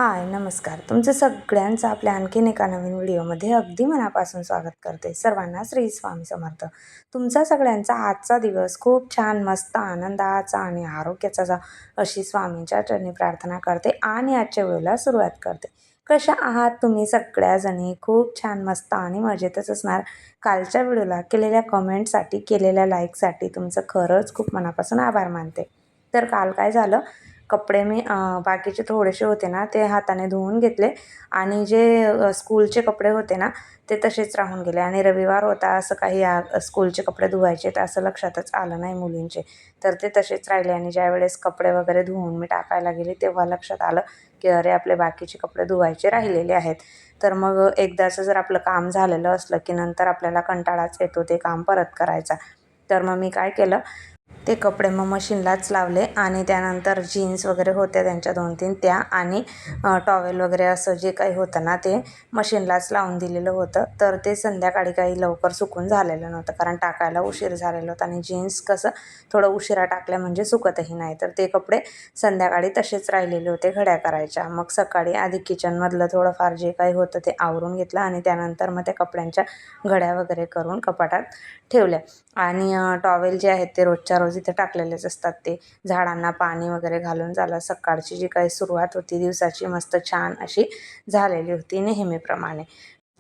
हाय, नमस्कार. तुमचं सगळ्यांचं आपल्या आणखीन एका नवीन व्हिडिओमध्ये अगदी मनापासून स्वागत करते. सर्वांना श्री स्वामी समर्थ. तुमचा सगळ्यांचा आजचा दिवस खूप छान, मस्त, आनंदाचा आणि आरोग्याचा जा अशी स्वामींच्या चरणी प्रार्थना करते आणि आजच्या वेळेला सुरुवात करते. कशा आहात तुम्ही सगळ्याजणी? खूप छान, मस्त आणि मजेतच असणार. कालच्या व्हिडिओला केलेल्या कमेंटसाठी, केलेल्या लाईकसाठी तुमचं खरंच खूप मनापासून आभार मानते. तर काल काय झालं, कपडे मी बाकीचे थोडेसे होते ना ते हाताने धुवून घेतले आणि जे स्कूलचे कपडे होते ना ते तसेच राहून गेले आणि रविवार होता, असं काही स्कूलचे कपडे धुवायचे तर असं लक्षातच आलं नाही मुलींचे, तर ते तसेच राहिले. आणि ज्यावेळेस कपडे वगैरे धुवून मी टाकायला गेले तेव्हा लक्षात आलं की अरे, आपले बाकीचे कपडे धुवायचे राहिलेले आहेत. तर मग एकदाचं जर आपलं काम झालेलं असलं की नंतर आपल्याला कंटाळाच येतो ते काम परत करायचा. तर मग मी काय केलं, ते कपडे मग मशीनलाच लावले आणि त्यानंतर जीन्स वगैरे होत्या त्यांच्या 2-3 त्या आणि टॉवेल वगैरे असं जे काही होतं ना ते मशीनलाच लावून दिलेलं होतं. तर ते संध्याकाळी काही लवकर सुकून झालेलं नव्हतं, कारण टाकायला उशीर झालेला होता आणि जीन्स कसं थोडं उशिरा टाकल्या म्हणजे सुकतही नाही. तर ते कपडे संध्याकाळी तसेच राहिलेले होते घड्या करायच्या. मग सकाळी आधी किचनमधलं थोडंफार जे काही होतं ते आवरून घेतलं आणि त्यानंतर मग त्या कपड्यांच्या घड्या वगैरे करून कपाटात ठेवल्या. आणि टॉवेल जे आहेत ते रोजच्या रोज इथे टाकलेलेच असतात. ते झाडांना पाणी वगैरे घालून झालं. सकाळची जी काही सुरुवात होती दिवसाची मस्त छान अशी झालेली होती नेहमीप्रमाणे.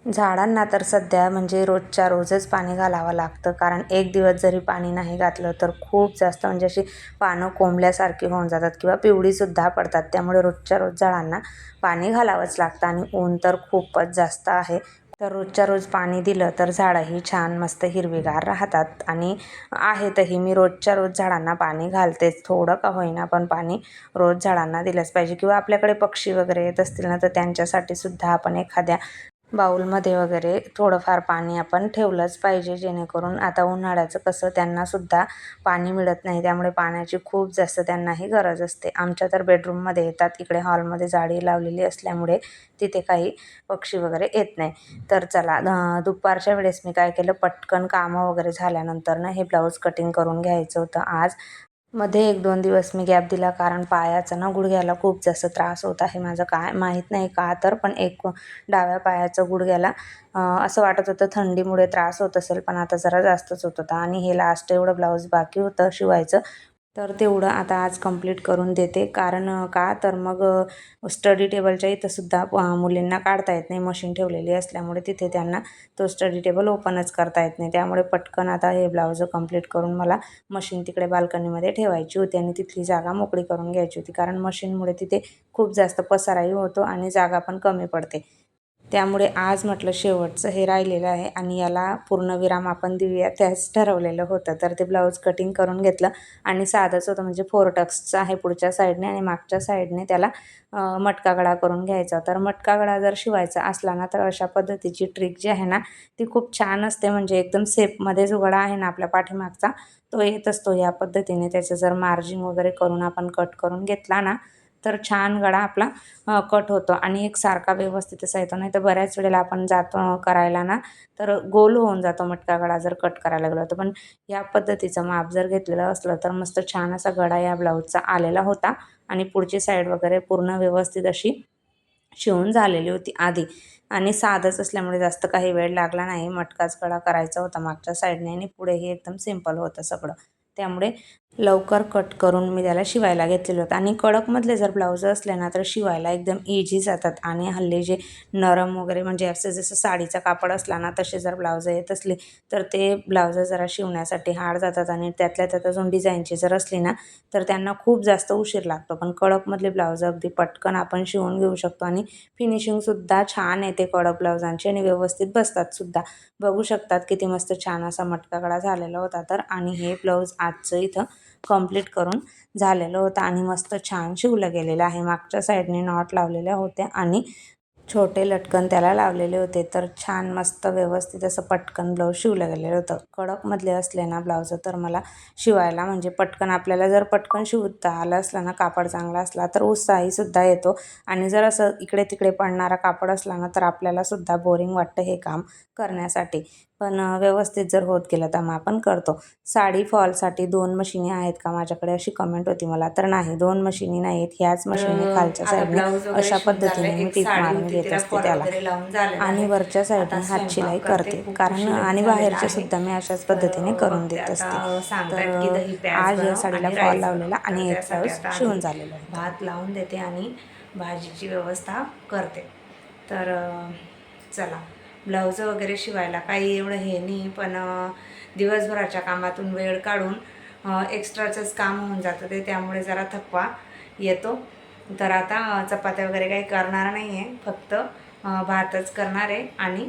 झाडांना तर सध्या म्हणजे रोजच्या रोजच पाणी घालावं लागतं, कारण एक दिवस जरी पाणी नाही घातलं तर खूप जास्त म्हणजे अशी पानं कोंबल्यासारखी होऊन जातात किंवा पिवळीसुद्धा पडतात. त्यामुळे रोजच्या रोज झाडांना पाणी घालावंच लागतं आणि ऊन तर खूपच जास्त आहे. तर रोजच्या रोज पाणी दिलं तर झाडंही छान मस्त हिरवीगार राहतात आणि आहेतही. मी रोजच्या रोज झाडांना पाणी घालतेच, थोडं का होईना पण पाणी रोज झाडांना दिलंच पाहिजे. किंवा आपल्याकडे पक्षी वगैरे येत असतील ना तर त्यांच्यासाठी सुद्धा आपण एखाद्या बाऊलमध्ये वगैरे थोडंफार पाणी आपण ठेवलंच पाहिजे, जेणेकरून आता उन्हाळ्याचं कसं त्यांनासुद्धा पाणी मिळत नाही, त्यामुळे पाण्याची खूप जास्त त्यांनाही गरज असते. आमच्या तर बेडरूममध्ये येतात, इकडे हॉलमध्ये जाळी लावलेली असल्यामुळे तिथे काही पक्षी वगैरे येत नाही. तर चला, दुपारच्या वेळेस मी काय केलं, पटकन कामं वगैरे झाल्यानंतर ना हे ब्लाऊज कटिंग करून घ्यायचं होतं आज. मध्ये 1-2 दिवस मी गॅप दिला, कारण पायाचा ना गुडघ्याला खूप जास्त त्रास होत आहे माझं, काय माहीत नाही का. तर पण एक डाव्या पायाचं गुडघ्याला असं वाटत होतं थंडीमुळे त्रास होत असेल, पण आता जरा जास्तच होत होता. आणि हे लास्ट एवढं ब्लाऊज बाकी होतं शिवायचं, तर तेवढं आता आज कंप्लीट करून देते. कारण का तर मग स्टडी टेबलच्या इथंसुद्धा मुलींना काढता येत नाही, मशीन ठेवलेली असल्यामुळे तिथे त्यांना तो स्टडी टेबल ओपनच करता येत नाही. त्यामुळे पटकन आता हे ब्लाऊज कंप्लीट करून मला मशीन तिकडे बाल्कनीमध्ये ठेवायची होती आणि तिथली जागा मोकळी करून घ्यायची होती, कारण मशीनमुळे तिथे खूप जास्त पसाराही होतो आणि जागा पण कमी पडते. त्यामुळे आज म्हटलं शेवटचं हे राहिलेलं आहे आणि याला पूर्णविराम आपण देऊया, त्याच ठरवलेलं होतं. तर ते ब्लाऊज कटिंग करून घेतलं आणि साधंच होतं, म्हणजे 4 टक्सचं आहे पुढच्या साईडने आणि मागच्या साईडने त्याला मटका गळा करून घ्यायचा. तर मटका गळा जर शिवायचा असला ना तर अशा पद्धतीची ट्रिक जी आहे ना ती खूप छान असते. म्हणजे एकदम सेपमध्ये जो गळा आहे ना आपल्या पाठीमागचा तो येत असतो या पद्धतीने. त्याचं जर मार्जिन वगैरे करून आपण कट करून घेतला ना तर छान गळा आपला कट होतो आणि एकसारखा व्यवस्थित असा येतो. नाही तर बऱ्याच वेळेला आपण जातो करायला ना तर गोल होऊन जातो मटका गळा जर कट करायला गेलो तर. पण या पद्धतीचं माप जर घेतलेलं असलं तर मस्त छान असा गळा या ब्लाऊजचा आलेला होता आणि पुढची साईड वगैरे पूर्ण व्यवस्थित अशी शिवून झालेली होती आधी. आणि साधंच असल्यामुळे जास्त काही वेळ लागला नाही. मटकाच गळा करायचा होता मागच्या साईडने आणि पुढेही एकदम सिंपल होतं सगळं. त्यामुळे लवकर कट करून मी त्याला शिवायला घेतलेलं होतं. आणि कडकमधले जर ब्लाऊज असले ना तर शिवायला एकदम इझी जातात. आणि हल्ली जे नरम वगैरे म्हणजे असं जसं साडीचा कापड असला ना तसे जर ब्लाऊज येत असली तर ते ब्लाऊज जरा शिवण्यासाठी हार्ड जातात. आणि त्यातल्या त्यात अजून डिझाईनची जर असली ना तर त्यांना खूप जास्त उशीर लागतो. पण कडकमधले ब्लाऊज अगदी पटकन आपण शिवून घेऊ शकतो आणि फिनिशिंगसुद्धा छान येते कडक ब्लाऊजांची आणि व्यवस्थित बसतात सुद्धा. बघू शकतात किती मस्त छान असा मटका गळा झालेला होता तर. आणि हे ब्लाऊज आजचं इथं कंप्लीट करून झालेलं होतं आणि मस्त छान शिवलं गेलेलं आहे. मागच्या साईडने नॉट लावलेल्या होत्या आणि छोटे लटकन त्याला लावलेले होते. तर छान मस्त व्यवस्थित असं पटकन ब्लाऊज शिवलं गेलेलं होतं. कडकमधले असले ना ब्लाऊज तर मला शिवायला म्हणजे पटकन, आपल्याला जर पटकन शिवता आलं असलं ना, कापड चांगला असला तर उत्साहीसुद्धा येतो. आणि जर असं इकडे तिकडे पडणारा कापड असला ना तर आपल्याला सुद्धा बोरिंग वाटतं हे काम करण्यासाठी. पण व्यवस्थित जर होत गेलं तर मग आपण करतो. साडी फॉलसाठी 2 मशिनी आहेत का माझ्याकडे अशी कमेंट होती मला, तर नाही 2 मशिनी नाहीत. ह्याच मशिनी खालच्या आता साईडने ब्लाऊज वगैरे अशा शिवून झालं. पद्धतीने मी एक टीप साडी मारून होती, घेत तिला असते फॉल त्याला वगैरे लावून झालेलं आणि आहे. वरच्या आता साईडने हात शिलाई स्वयंपाक करते, कुकर कारण शिल्लक आणि झालेला बाहेरचे आहे. सुद्धा मी अशाच तर पद्धतीने करून बघते देत असते. आता तर सांगतायत की दही प्याज आज या बनव साडीला आणि फॉल राईस बनव. लावलेला तर आणि एक त्यासाठी ब्लाऊज आता शिवून आधी झालेलं होतं. भात लावून देते आणि भाजीची व्यवस्था करते. तर चला, ब्लाऊज वगैरे शिवायला काही एवढं हे नाही, पण दिवसभराच्या कामातून वेळ काढून एक्स्ट्राचंच काम होऊन जातं ते, त्यामुळे जरा थकवा येतो. तर आता चपात्या वगैरे काही करणार नाही आहे, फक्त भातच करणार आहे आणि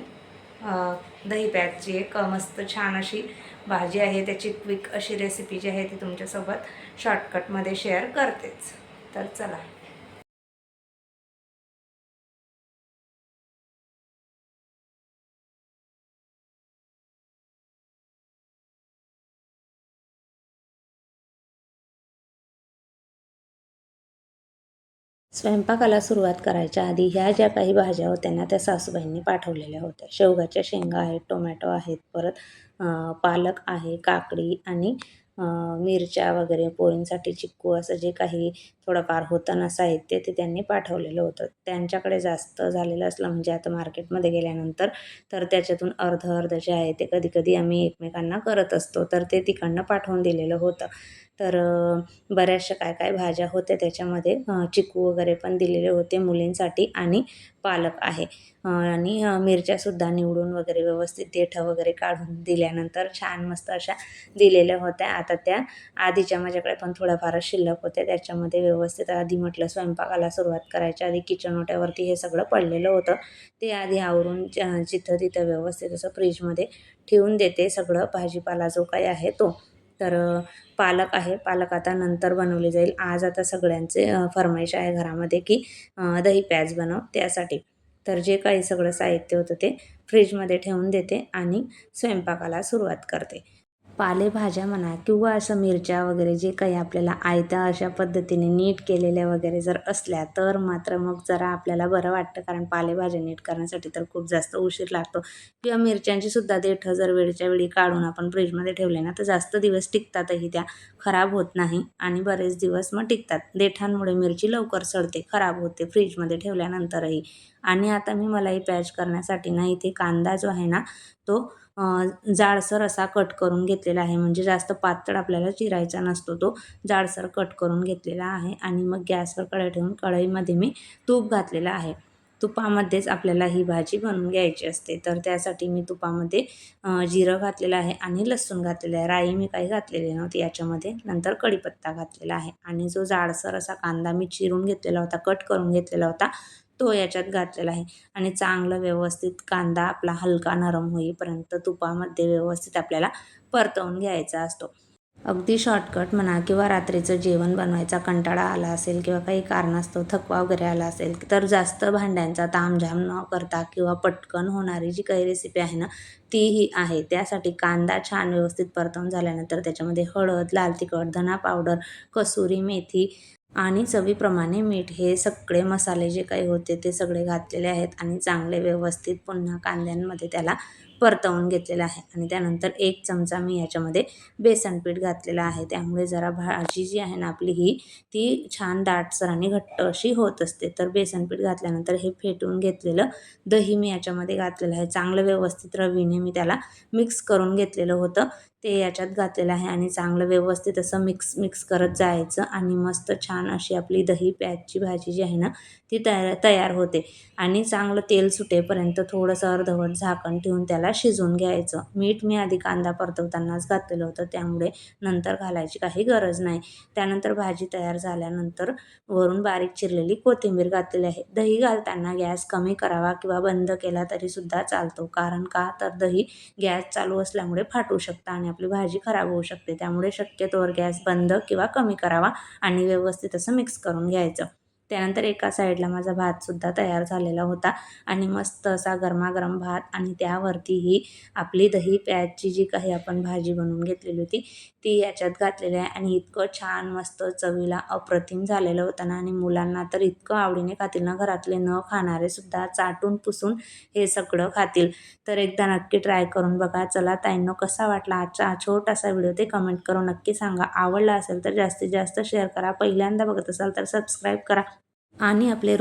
दही प्याजची एक मस्त छान अशी भाजी आहे, त्याची क्विक अशी रेसिपी जी आहे ती तुमच्यासोबत शॉर्टकटमध्ये शेअर करतेच. तर चला. स्वयंपाकाला सुरुवात करायच्या आधी ह्या ज्या काही भाज्या होत्या ना, त्या सासूबाईंनी पाठवलेल्या होत्या. शेवगाच्या शेंगा आहेत, टोमॅटो आहेत, परत पालक आहे, काकडी आणि मिरच्या वगैरे, पोरींसाठी चिक्कू, असं जे काही थोडंफार होतं ना साहित्य, ते त्यांनी पाठवलेलं होतं. त्यांच्याकडे जास्त झालेलं असलं म्हणजे आता मार्केटमध्ये गेल्यानंतर, तर त्याच्यातून अर्धं जे आहे ते कधी-कधी आम्ही एकमेकांना करत असतो. तर ते तिकडनं पाठवून दिलेलं होतं. तर बऱ्याचशा काय-काय भाज्या होत्या त्याच्यामध्ये. चिकू वगैरे पण दिलेले होते मुलींसाठी आणि पालक आहे. आणि मिरच्यासुद्धा निवडून वगैरे व्यवस्थित देठं वगैरे काढून दिल्यानंतर छान मस्त अशा दिलेल्या होत्या. आता त्या आधीच्या माझ्याकडे पण थोड्याफार शिल्लक होत्या. त्याच्यामध्ये व्यवस्थित आधी म्हटलं स्वयंपाकाला सुरुवात करायच्या आधी किचन ओट्यावरती हे सगळं पडलेलं होतं. ते आधी आवरून जिथं तिथं व्यवस्थित असं फ्रीजमध्ये ठेवून देते सगळं भाजीपाला जो काही आहे तो. तर पालक आहे, पालक आता नंतर बनवली जाईल. आज आता सगळ्यांचे फर्माईश आहे घरामध्ये की दही प्याज बनव त्यासाठी. तर जे काही सगळं साहित्य होतं ते फ्रीजमध्ये ठेवून देते आणि स्वयंपाकाला सुरुवात करते. पालेभाज्या म्हणा किंवा असं मिरच्या वगैरे जे काही आपल्याला आयत्या अशा पद्धतीने नीट केलेल्या वगैरे जर असल्या, तर मात्र मग जरा आपल्याला बरं वाटतं. कारण पालेभाज्या नीट करण्यासाठी तर खूप जास्त उशीर लागतो. किंवा मिरच्यांची सुद्धा देठं जर वेळच्या वेळी काढून आपण फ्रीजमध्ये ठेवले ना, तर जास्त दिवस टिकतातही, त्या खराब होत नाही आणि बरेच दिवस मग टिकतात. देठांमुळे मिरची लवकर सडते, खराब होते फ्रीजमध्ये ठेवल्यानंतरही. आणि आता मी मलाई पॅच करण्यासाठी ना, इथे कांदा जो आहे ना, तो जाडसर असा कट करून घेतलेला आहे. म्हणजे जास्त पातळ आपल्याला चिरायचा नसतो तो, जाडसर कट करून घेतलेला आहे. आणि मग गॅसवर कढई ठेवून कढईमध्ये मी तूप घातलेलं आहे. तुपामध्येच आपल्याला ही भाजी बनवून घ्यायची असते. तर त्यासाठी मी तुपामध्ये जिरं घातलेलं आहे आणि लसूण घातलेलं आहे. राई मी काही घातलेली नव्हती याच्यामध्ये. नंतर कढीपत्ता घातलेला आहे आणि जो जाडसर असा कांदा मी चिरून घेतलेला होता, कट करून घेतलेला होता, तो याच्यात घातलेला आहे. आणि चांगलं व्यवस्थित कांदा आपला हलका नरम होईपर्यंत तुपामध्ये व्यवस्थित आपल्याला परतवून घ्यायचा असतो. अगदी शॉर्टकट म्हणा किंवा रात्रीचं जेवण बनवायचा कंटाळा आला असेल किंवा काही कारणास्तव थकवा वगैरे आला असेल, तर जास्त भांड्यांचा तामझाम न करता किंवा पटकन होणारी जी काही रेसिपी आहे ना, तीही आहे. त्यासाठी कांदा छान व्यवस्थित परतवून झाल्यानंतर त्याच्यामध्ये हळद, लाल तिखट, धना पावडर, कसुरी मेथी आणि चवीप्रमाणे मीठ, हे सगळे मसाले जे काही होते ते सगळे घातलेले आहेत आणि चांगले व्यवस्थित पुन्हा कांद्यांमध्ये त्याला परतवून घेतलेलं आहे. आणि त्यानंतर 1 चमचा मी याच्यामध्ये बेसन पीठ घातलेलं आहे. त्यामुळे जरा भाजी जी आहे ना आपली ही, ती छान दाटसर आणि घट्ट अशी होत असते. तर बेसन पीठ घातल्यानंतर हे फेटून घेतलेलं दही मी याच्यामध्ये घातलेलं आहे. चांगलं व्यवस्थित रवीने मी त्याला मिक्स करून घेतलेलं होतं, ते याच्यात घातलेलं आहे आणि चांगलं व्यवस्थित असं मिक्स करत जायचं आणि मस्त छान अशी आपली दही प्याजची भाजी जी आहे ना, ती तयार होते. आणि चांगलं तेल सुटेपर्यंत थोडंसं अर्धवट झाकण ठेवून त्याला शिजवून घ्यायचं. मीठ मी आधी कांदा परतवतानाच घातलेलं होतं, त्यामुळे नंतर घालायची काही गरज नाही. त्यानंतर भाजी तयार झाल्यानंतर वरून बारीक चिरलेली कोथिंबीर घातलेली आहे. दही घालताना गॅस कमी करावा किंवा बंद केला तरीसुद्धा चालतो. कारण का, तर दही गॅस चालू असल्यामुळे फाटू शकतं आणि आपली भाजी खराब होऊ शकते. त्यामुळे शक्यतोवर गॅस बंद किंवा कमी करावा आणि व्यवस्थित असं मिक्स करून घ्यायचं. त्यानंतर एका साईडला माझा भातसुद्धा तयार झालेला होता आणि मस्त असा गरमागरम भात आणि त्यावरती ही आपली दही प्याजची जी काही आपण भाजी बनवून घेतलेली होती ती याच्यात घातलेली आहे आणि इतकं छान मस्त चवीला अप्रतिम झालेलं होतं ना. आणि मुलांना तर इतकं आवडीने खातील ना, घरातले न खाणारे सुद्धा चाटून पुसून हे सगळं खातील. तर एकदा नक्की ट्राय करून बघा. चला ताईंनो, कसा वाटला आजचा हा छोटासा व्हिडिओ ते कमेंट करून नक्की सांगा. आवडला असेल तर जास्तीत जास्त शेअर करा. पहिल्यांदा बघत असाल तर सबस्क्राईब करा आणि आपले